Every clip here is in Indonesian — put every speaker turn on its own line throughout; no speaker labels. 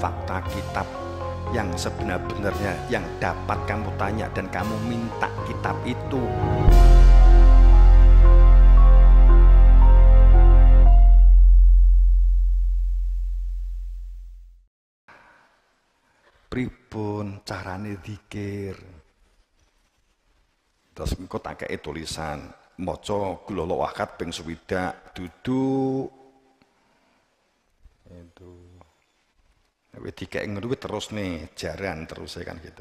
fakta kitab yang sebenar-benarnya yang dapat kamu tanya dan kamu minta kitab itu. Pripun carane zikir? Terus engko tak kei tulisan, maca Qul huwallahu ahad ping 60 duduk. Itu. Nek dikek ngono terus nih, jaran terus kan gitu.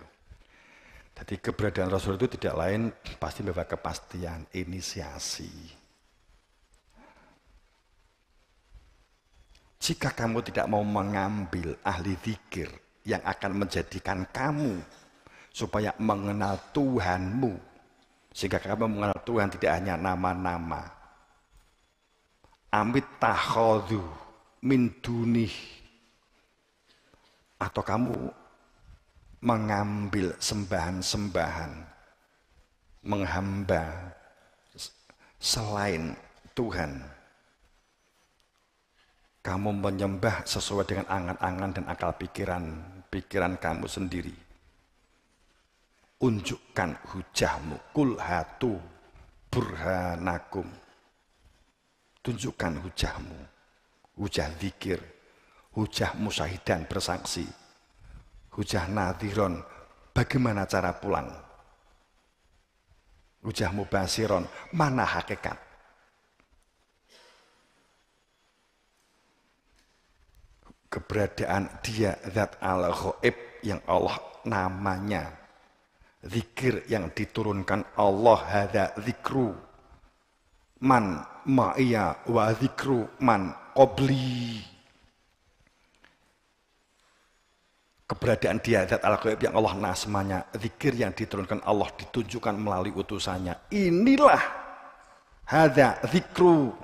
Jadi keberadaan Rasul itu tidak lain pasti membawa kepastian, inisiasi. Jika kamu tidak mau mengambil ahli zikir yang akan menjadikan kamu supaya mengenal Tuhanmu, sehingga kamu mengenal Tuhan tidak hanya nama-nama. Amit takhadhu min dunih, atau kamu mengambil sembahan-sembahan, menghamba selain Tuhan. Kamu menyembah sesuai dengan angan-angan dan akal pikiran kamu sendiri. Unjukkan hujahmu, kul hatu burhanakum. Tunjukkan hujahmu, hujah zikir, hujah musyahidan bersaksi, hujah nadhiron, bagaimana cara pulang, hujah mubasiron, mana hakikat. Keberadaan dia zat al-ghaib yang Allah namanya, zikir yang diturunkan Allah, hadza zikru man ma'iya wa zikru man qabli. Keberadaan dia zat al-ghaib yang Allah namanya, zikir yang diturunkan Allah ditunjukkan melalui utusannya. Inilah hadza zikru,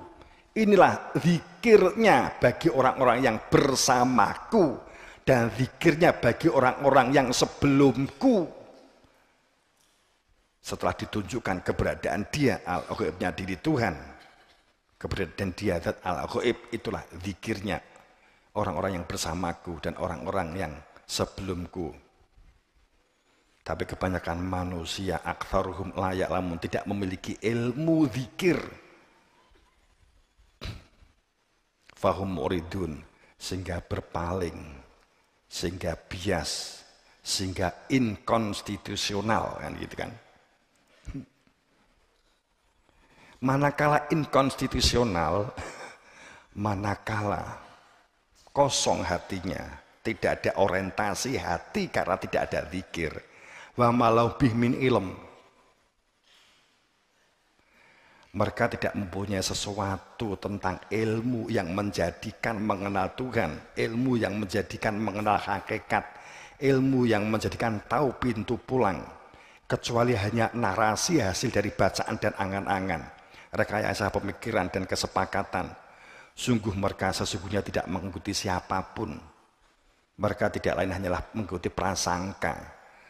inilah zikirnya bagi orang-orang yang bersamaku dan zikirnya bagi orang-orang yang sebelumku. Setelah ditunjukkan keberadaan dia al-ghaibnya diri Tuhan, keberadaan dia zat al-ghaib, itulah zikirnya orang-orang yang bersamaku dan orang-orang yang sebelumku. Tapi kebanyakan manusia aktsaruhum la ya'lamun, tidak memiliki ilmu zikir. Fahum muridun, sehingga berpaling, sehingga bias, sehingga inkonstitusional kan gitu kan. Manakala inkonstitusional, manakala kosong hatinya, tidak ada orientasi hati karena tidak ada zikir. Wa malau bih min ilm, mereka tidak mempunyai sesuatu tentang ilmu yang menjadikan mengenal Tuhan, ilmu yang menjadikan mengenal hakikat, ilmu yang menjadikan tahu pintu pulang, kecuali hanya narasi hasil dari bacaan dan angan-angan, rekayasa pemikiran dan kesepakatan. Sungguh mereka sesungguhnya tidak mengikuti siapapun. Mereka tidak lain hanyalah mengikuti prasangka,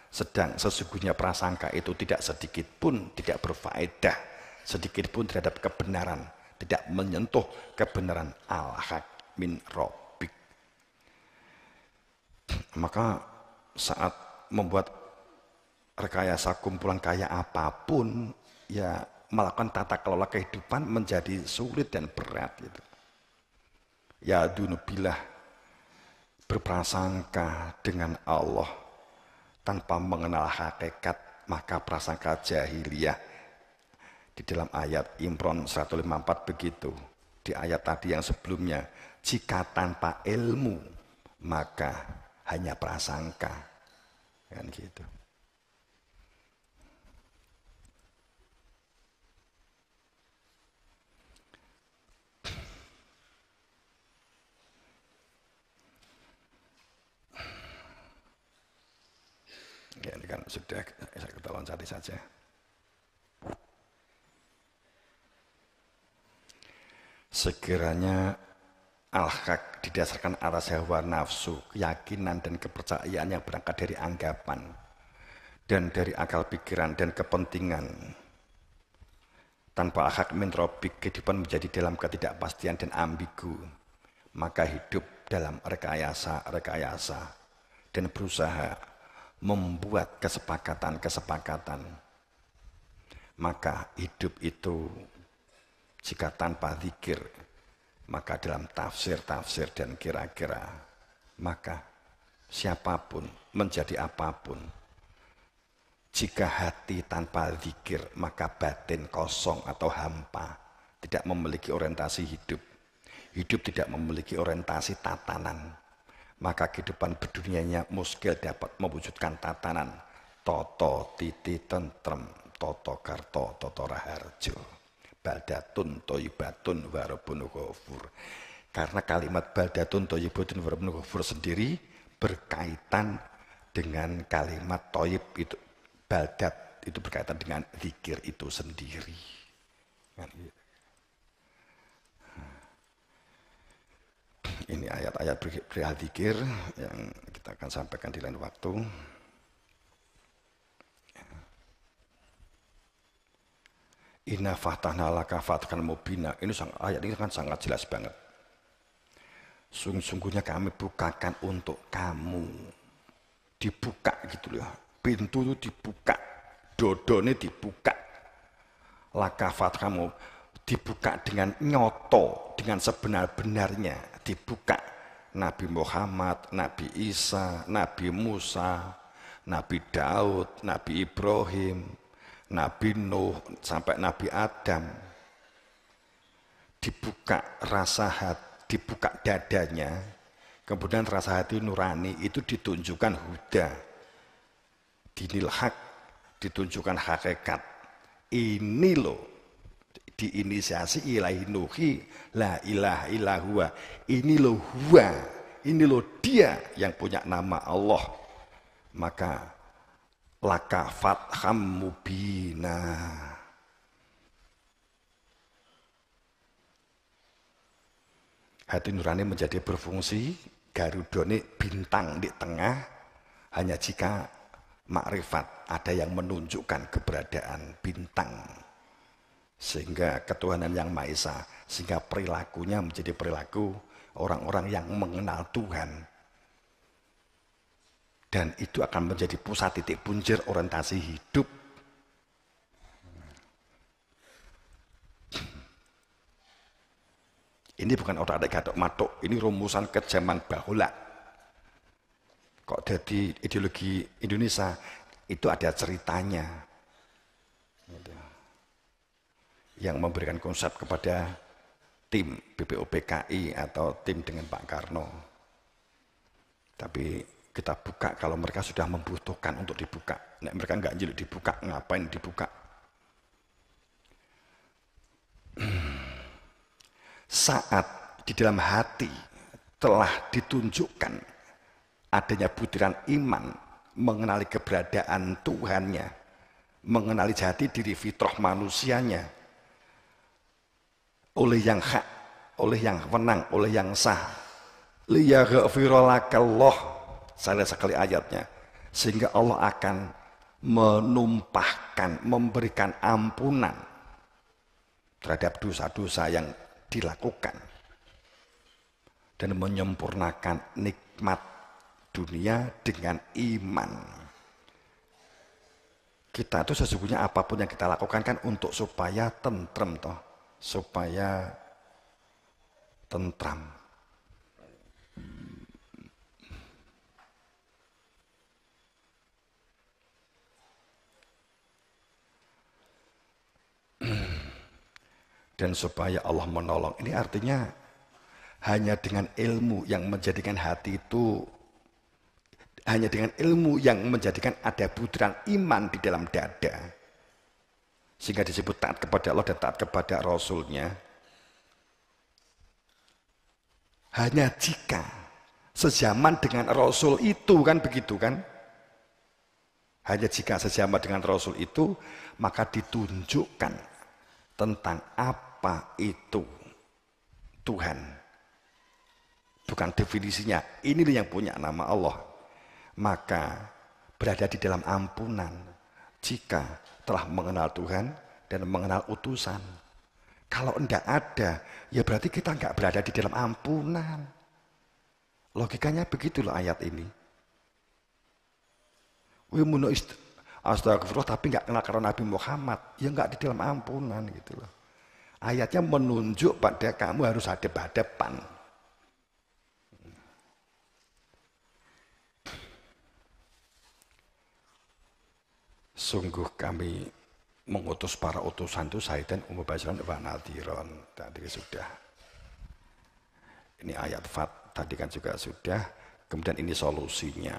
sedang sesungguhnya prasangka itu tidak sedikit pun tidak berfaedah, sedikit pun terhadap kebenaran, tidak menyentuh kebenaran al-haq min rabbik. Maka saat membuat rekayasa kumpulan kaya apapun, ya melakukan tata kelola kehidupan menjadi sulit dan berat gitu. Ya dunubillah, berprasangka dengan Allah tanpa mengenal hakikat, maka prasangka jahiliyah. Di dalam ayat Imran 154 begitu. Di ayat tadi yang sebelumnya, jika tanpa ilmu maka hanya prasangka. Kan gitu. Ya, ini kan sudah saya kita loncati saja. Sekiranya al-haq didasarkan atas hawa nafsu, keyakinan dan kepercayaan yang berangkat dari anggapan dan dari akal pikiran dan kepentingan, tanpa al-haq min rabbik, kehidupan menjadi dalam ketidakpastian dan ambigu, maka hidup dalam rekayasa-rekayasa dan berusaha membuat kesepakatan-kesepakatan, maka hidup itu jika tanpa zikir, maka dalam tafsir-tafsir dan kira-kira, maka siapapun menjadi apapun. Jika hati tanpa zikir, maka batin kosong atau hampa, tidak memiliki orientasi hidup. Hidup tidak memiliki orientasi tatanan, maka kehidupan berdunianya muskil dapat mewujudkan tatanan toto titi tentrem, toto karto, toto raharjo, baldatun toibatun warabun ghafur. Karena kalimat baldatun toibatun warabun ghafur sendiri berkaitan dengan kalimat toib itu, baldat itu berkaitan dengan zikir itu sendiri. Ini ayat-ayat perihal zikir yang kita akan sampaikan di lain waktu. Inna fathahna laka fathan mubina. Ini ayat ini kan sangat jelas banget. Sungguhnya kami bukakan untuk kamu. Dibuka gitu loh. Pintu itu dibuka. Dodone dibuka. Laka fathamu dibuka dengan nyoto, dengan sebenar-benarnya. Dibuka Nabi Muhammad, Nabi Isa, Nabi Musa, Nabi Daud, Nabi Ibrahim, Nabi Nuh, sampai Nabi Adam. Dibuka rasa hati, dibuka dadanya, kemudian rasa hati nurani itu ditunjukkan huda, dinil hak, ditunjukkan hakikat. Ini loh, diinisiasi ilahi nuhi la ilaha illahua. Ini loh huwa, ini loh dia yang punya nama Allah. Maka laka fatham mubina. Hati nurani menjadi berfungsi, garudone bintang di tengah, hanya jika makrifat ada yang menunjukkan keberadaan bintang. Sehingga ketuhanan yang Maha Esa, sehingga perilakunya menjadi perilaku orang-orang yang mengenal Tuhan. Dan itu akan menjadi pusat titik punjer orientasi hidup. Ini bukan otak-atik gatok-matok, ini rumusan kejaman bahula. Kok jadi ideologi Indonesia, itu ada ceritanya. Yang memberikan konsep kepada tim BPUPKI atau tim dengan Pak Karno. Tapi kita buka kalau mereka sudah membutuhkan untuk dibuka. Nek mereka nggak jeli dibuka, ngapain dibuka? Saat di dalam hati telah ditunjukkan adanya butiran iman, mengenali keberadaan Tuhannya, mengenali jati diri fitrah manusianya, oleh yang hak, oleh yang menang, oleh yang sah. Liyaghfiralakallah, saya lihat sekali ayatnya, sehingga Allah akan menumpahkan, memberikan ampunan terhadap dosa-dosa yang dilakukan dan menyempurnakan nikmat dunia dengan iman. Kita itu sesungguhnya apapun yang kita lakukan kan untuk supaya tentrem toh. Supaya tentram. Dan supaya Allah menolong. Ini artinya hanya dengan ilmu yang menjadikan hati itu, hanya dengan ilmu yang menjadikan ada butiran iman di dalam dada, sehingga disebut taat kepada Allah dan taat kepada Rasulnya. Hanya jika sejaman dengan Rasul itu, kan begitu kan? Hanya jika sejaman dengan Rasul itu, maka ditunjukkan tentang apa itu Tuhan. Bukan definisinya, ini yang punya nama Allah. Maka berada di dalam ampunan jika telah mengenal Tuhan dan mengenal utusan. Kalau enggak ada, ya berarti kita enggak berada di dalam ampunan. Logikanya begitu loh ayat ini. Astagfirullah tapi nggak kenal karena Nabi Muhammad, ya nggak di dalam ampunan gitu loh. Ayatnya menunjuk pada kamu harus hadap-hadapan. Sungguh kami mengutus para utusan itu Saidan Umubasyiran wa Nadhiran. Tadi sudah. Ini ayat Fat tadi kan juga sudah. Kemudian ini solusinya.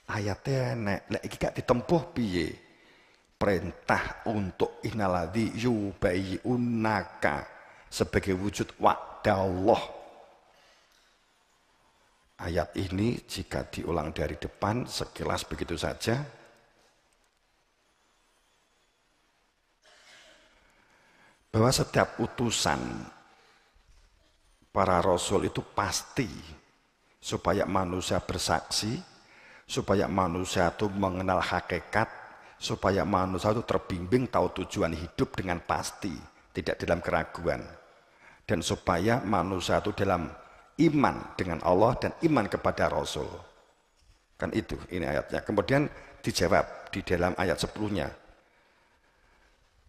Ayatnya nek iki gak ditempuh piye? Perintah untuk inaladzi yubayyunaka sebagai wujud wa'dallah. Ayat ini jika diulang dari depan sekilas begitu saja. Bahwa setiap utusan para rasul itu pasti supaya manusia bersaksi, supaya manusia itu mengenal hakikat, supaya manusia itu terbimbing tahu tujuan hidup dengan pasti, tidak dalam keraguan. Dan supaya manusia itu dalam iman dengan Allah dan iman kepada Rasul. Kan itu ini ayatnya. Kemudian dijawab di dalam ayat 10-nya.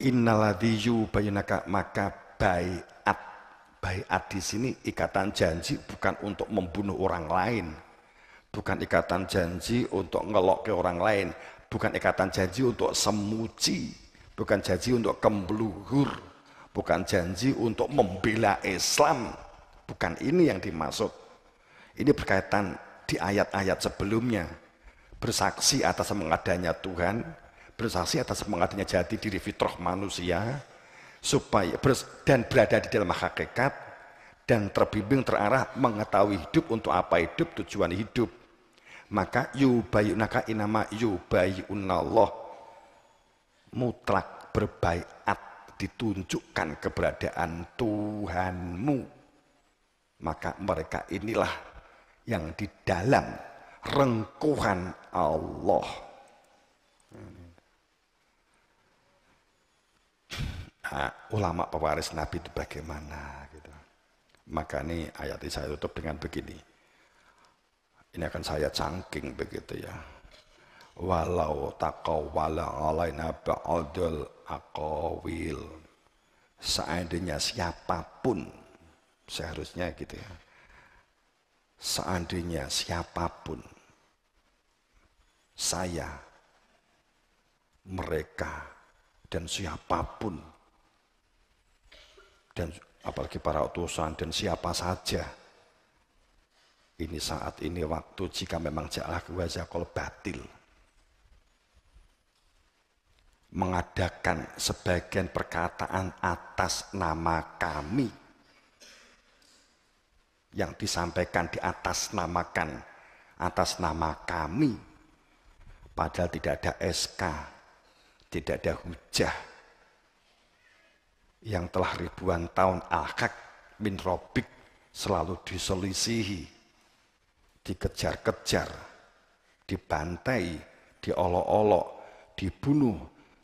Innaladzi yubayyunaka maka baiat. Baiat di sini ikatan janji bukan untuk membunuh orang lain. Bukan ikatan janji untuk ngelok ke orang lain. Bukan ikatan janji untuk semuji. Bukan janji untuk kembluhur. Bukan janji untuk membela Islam. Bukan ini yang dimaksud. Ini berkaitan di ayat-ayat sebelumnya. Bersaksi atas mengadanya Tuhan, bersaksi atas mengadanya jati diri fitrah manusia, supaya dan berada di dalam hakikat, dan terbimbing terarah mengetahui hidup untuk apa hidup, tujuan hidup. Maka yubayyunaka inama yubayyunallah, mutlak berbaiat, ditunjukkan keberadaan Tuhanmu. Maka mereka inilah yang di dalam rengkuhan Allah. Nah, ulama pewaris Nabi itu bagaimana? Gitu. Maka ini ayat ini saya tutup dengan begini. Ini akan saya cangking begitu ya. Walau taqawwala alaina ba'dul aqawil. Seandainya siapapun, seharusnya gitu ya. Seandainya siapapun, saya, mereka, dan siapapun, dan apalagi para utusan dan siapa saja, ini saat ini waktu jika memang ja'alah wazaqal batil, mengadakan sebagian perkataan atas nama kami, yang disampaikan di atas namakan, atas nama kami, padahal tidak ada SK, tidak ada hujah, yang telah ribuan tahun al-haq min rabbik selalu diselisihi, dikejar-kejar, dibantai, diolok-olok, dibunuh,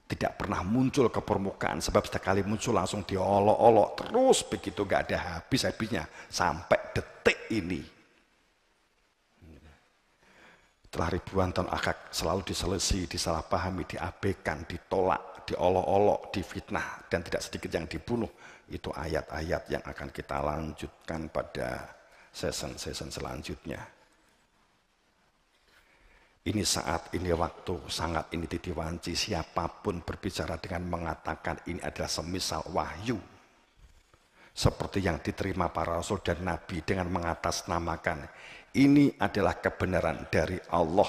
tidak pernah muncul ke permukaan, sebab sekali muncul langsung diolok-olok terus begitu, gak ada habis-habisnya sampai detik ini. Telah ribuan tahun akak selalu diselesai, disalahpahami, diabaikan, ditolak, diolok-olok, difitnah, dan tidak sedikit yang dibunuh. Itu ayat-ayat yang akan kita lanjutkan pada season-season selanjutnya. Ini saat, ini waktu, sangat ini titiwanci, siapapun berbicara dengan mengatakan ini adalah semisal wahyu. Seperti yang diterima para rasul dan nabi dengan mengatasnamakan, ini adalah kebenaran dari Allah.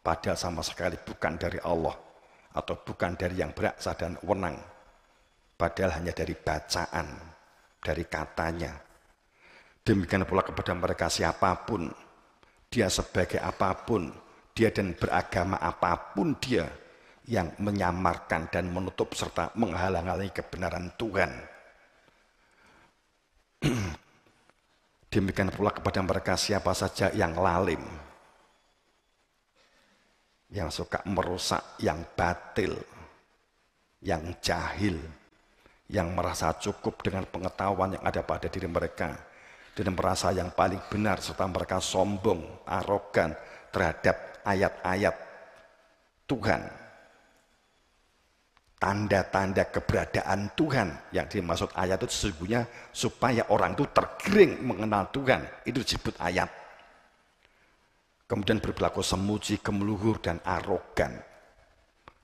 Padahal sama sekali bukan dari Allah. Atau bukan dari yang beraksa dan wenang. Padahal hanya dari bacaan, dari katanya. Demikian pula kepada mereka siapapun, dia sebagai apapun, dia dan beragama apapun dia yang menyamarkan dan menutup serta menghalang-halangi kebenaran Tuhan. Demikian pula kepada mereka siapa saja yang lalim, yang suka merusak, yang batil, yang jahil, yang merasa cukup dengan pengetahuan yang ada pada diri mereka, dan merasa yang paling benar, serta mereka sombong, arogan terhadap ayat-ayat Tuhan, tanda-tanda keberadaan Tuhan. Yang dimaksud ayat itu sesungguhnya supaya orang itu tergiring mengenal Tuhan, itu disebut ayat. Kemudian berperilaku semuji, gemeluhur, dan arogan.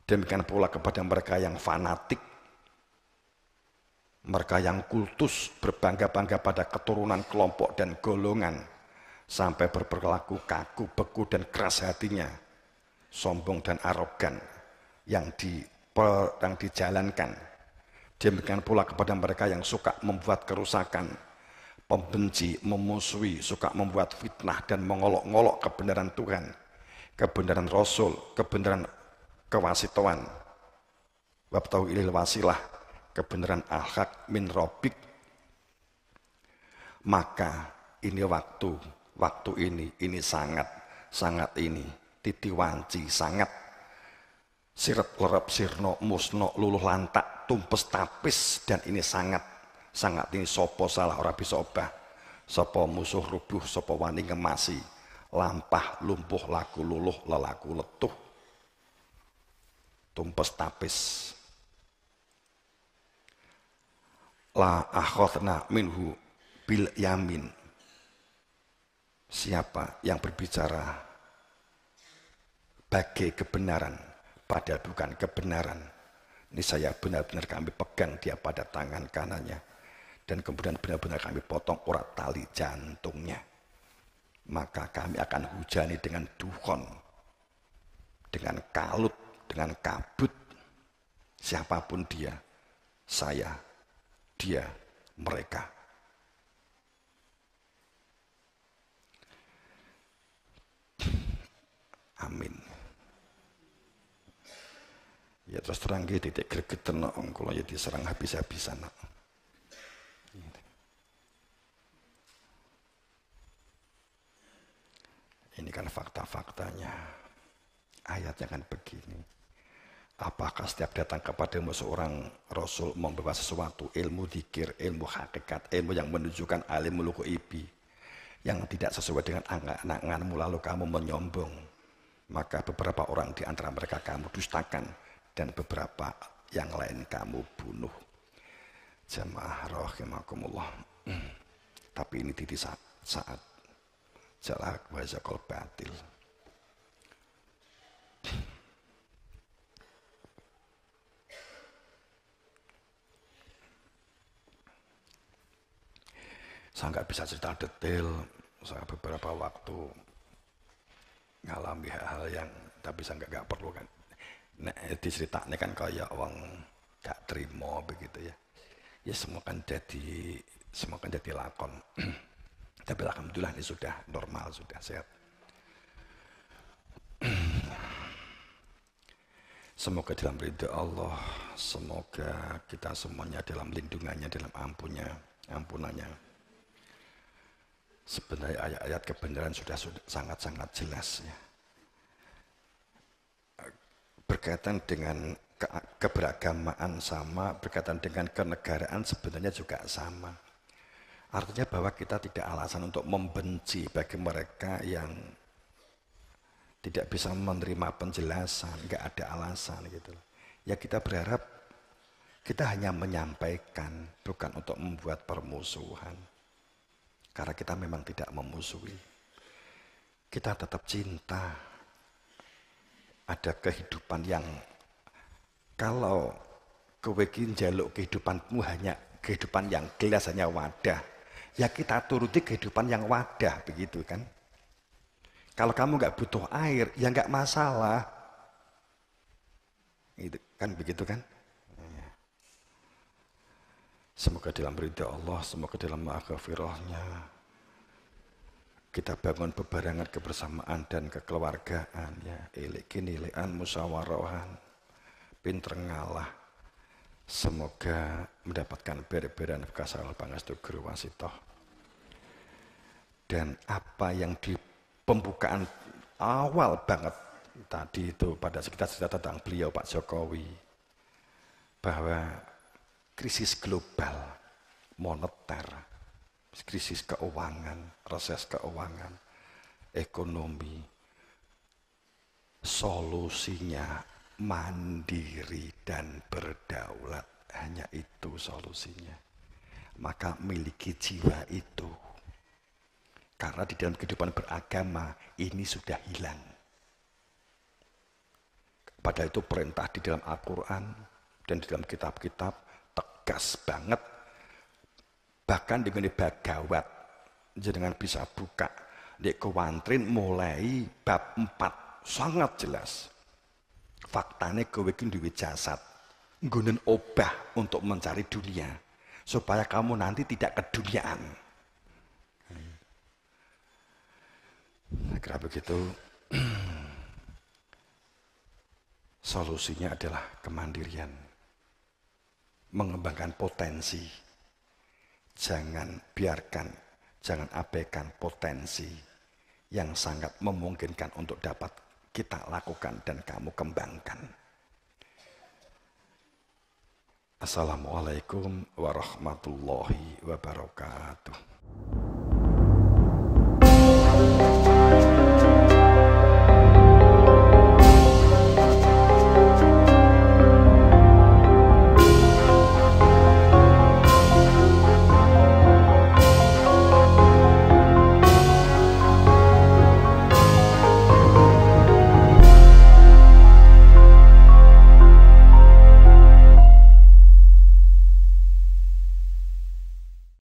Demikian pula kepada mereka yang fanatik, mereka yang kultus, berbangga-bangga pada keturunan, kelompok, dan golongan, sampai berperilaku kaku, beku, dan keras hatinya, sombong dan arogan yang dijalankan. Demikian pula kepada mereka yang suka membuat kerusakan, pembenci, memusuhi, suka membuat fitnah dan mengolok-ngolok kebenaran Tuhan, kebenaran Rasul, kebenaran kewasitoan, wabtahu ilil wasilah, kebenaran al-haq min rabbik. Maka ini waktu ini sangat ini titiwanci, sangat sirat lerep sirno musno luluh lantak tumpes tapis, dan ini sangat ini sopo salah ora bisa obah, sopo musuh rubuh, sopo wani ngemasi, lampah lumpuh laku luluh lelaku letuh, tumpes tapis. La akhadna minhu bil yamin. Siapa yang berbicara bagai kebenaran padahal bukan kebenaran, ini saya benar-benar kami pegang dia pada tangan kanannya, dan kemudian benar-benar kami potong urat tali jantungnya. Maka kami akan hujani dengan dukhon, dengan kalut, dengan kabut, siapapun dia, saya, dia, mereka. Amin. Ya terus terang gitu, titik gregeten kalau ya diserang habis-habisan. Ini kan fakta-faktanya. Ayatnya kan begini. Apakah setiap datang kepadamu seorang Rasul membawa sesuatu, ilmu dzikir, ilmu hakikat, ilmu yang menunjukkan alimul ghaibi, yang tidak sesuai dengan angan-anganmu, lalu kamu menyombong, maka beberapa orang di antara mereka kamu dustakan, dan beberapa yang lain kamu bunuh. Jamaah rahimakumullah. Tapi ini titik saat jalak wa zakal batil. Saya nggak bisa cerita detail, saya beberapa waktu ngalami hal-hal yang tapi saya nggak perlu kan. Nah, diceritanya kan kayak orang gak terima begitu ya. Ya semua kan jadi lakon. Tapi alhamdulillah ini sudah normal, sudah sehat. Semoga dalam ridha Allah, semoga kita semuanya dalam lindungannya, dalam ampunannya. Sebenarnya ayat-ayat kebenaran sudah sangat-sangat jelas ya. Berkaitan dengan keberagamaan sama, berkaitan dengan kenegaraan sebenarnya juga sama. Artinya bahwa kita tidak alasan untuk membenci bagi mereka yang tidak bisa menerima penjelasan, nggak ada alasan gitu. Ya kita berharap kita hanya menyampaikan, bukan untuk membuat permusuhan. Karena kita memang tidak memusuhi. Kita tetap cinta. Ada kehidupan yang kalau kowe ki njaluk kehidupanmu hanya kehidupan yang gelas, hanya wadah, ya kita turuti kehidupan yang wadah, begitu kan. Kalau kamu nggak butuh air, ya nggak masalah, itu kan begitu kan. Semoga dalam ridha Allah, semoga dalam maghfirahnya kita bangun bebarengan kebersamaan dan kekeluargaan ya, ilik-ilikan musyawarohan, pinter ngalah. Semoga mendapatkan bere-beran kasal pangestu guru wasitoh. Dan apa yang di pembukaan awal banget tadi itu pada sekitar cerita tentang beliau Pak Jokowi, bahwa krisis global moneter krisis keuangan, reses keuangan, ekonomi. Solusinya mandiri dan berdaulat. Hanya itu solusinya. Maka miliki jiwa itu. Karena di dalam kehidupan beragama ini sudah hilang. Padahal itu perintah di dalam Al-Quran dan di dalam kitab-kitab tegas banget. Bahkan dengan bagawat, jenengan bisa buka di Kewantrin mulai bab 4, sangat jelas. Faktanya kowe iki duwe jasad, nggunen obah untuk mencari dunia, supaya kamu nanti tidak keduniaan. Kira begitu. Solusinya adalah kemandirian, mengembangkan potensi. Jangan abaikan potensi yang sangat memungkinkan untuk dapat kita lakukan dan kamu kembangkan. Assalamualaikum warahmatullahi wabarakatuh.